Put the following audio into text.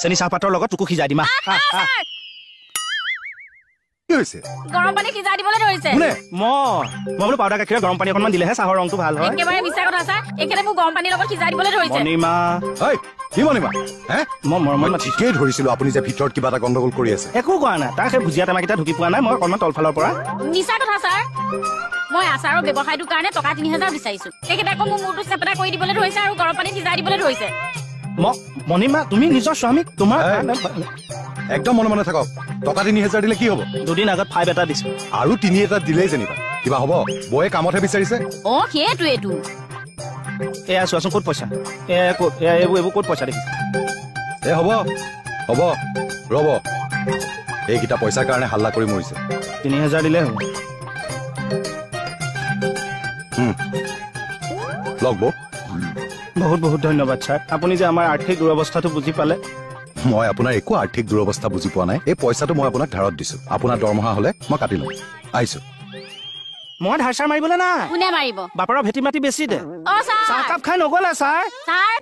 চেনি চাহপাতৰ লগত তোকো সিজাই দিমা কি হৈছে গৰম পানী সিজাই দিবলৈ ধৰিছে কোনে মই বোলো পাউডাৰ গাখীৰ গৰম পানী অকণমান দিলেহে চাহৰ ৰংটো ভাল হয় একেবাৰে মিছা কথা ছাৰ একেবাৰে মোক গৰম পানীৰ লগত সিজাই দিবলৈ ধৰিছে মণিমা ঐ কি মণিমা হে মই মৰমত ঠিকেই ধৰিছিলো আপুনি যে ভিতৰত কিবা এটা গণ্ডগোল কৰি আছে একো কোৱা নাই তাক সেই ভুজিয়া টেমাকেইটা ঢুকি পোৱা নাই মই অকণমান তলফালৰ পৰা মিছা কথা ছাৰ মই আচাৰৰ ব্যৱসায়টোৰ কাৰণে টকা ৩০০০ বিচাৰিছো তেখেতে আকৌ মোৰ মূৰটো চেপেটা কৰি দিবলৈ ধৰিছে আৰু গৰম পানী সিজাই দিবলৈ ধৰিছে মণিমা তুমি নিজৰ স্বামীক তোমাৰ একদম মনে মনে থাকক টকা ৩০০০ দিলে কি হ'ব দুদিন আগত 5 এটা দিছো আৰু ৩ এটা দিলেই যেনিবা কিবা হ'ব বৌয়ে কামতহে বিচাৰিছে সেইটোৱেটো এয়া চোৱাচোন ক'ত পইচা এইবোৰ ক'ত পইচা দেখিছে হ'ব হ'ব ৰ'ব এইকেইটা পইচাৰ কাৰণে হাল্লা কৰি মৰিছে ৩০০০ দিলে হ'ব লগ বৌ বহুত বহুত ধন্যবাদ ছাৰ আপুনি যে আমাৰ আৰ্থিক দুৰৱস্থাটো বুজি পালে মই আপোনাৰ একো আৰ্থিক দুৰৱস্থা বুজি পোৱা নাই এই পইচাটো মই আপোনাক ধাৰত দিছো আপোনাৰ দৰমহা হলে মই কাটি লম আহিছো মই ধাৰ চাৰ মাৰিবলৈ নাই কোনে মাৰিব বাপাৰৰ ভেটি মাটি বেছি দে ছাৰ চাহকাপ খাই নগ'লে ছাৰ ছাৰ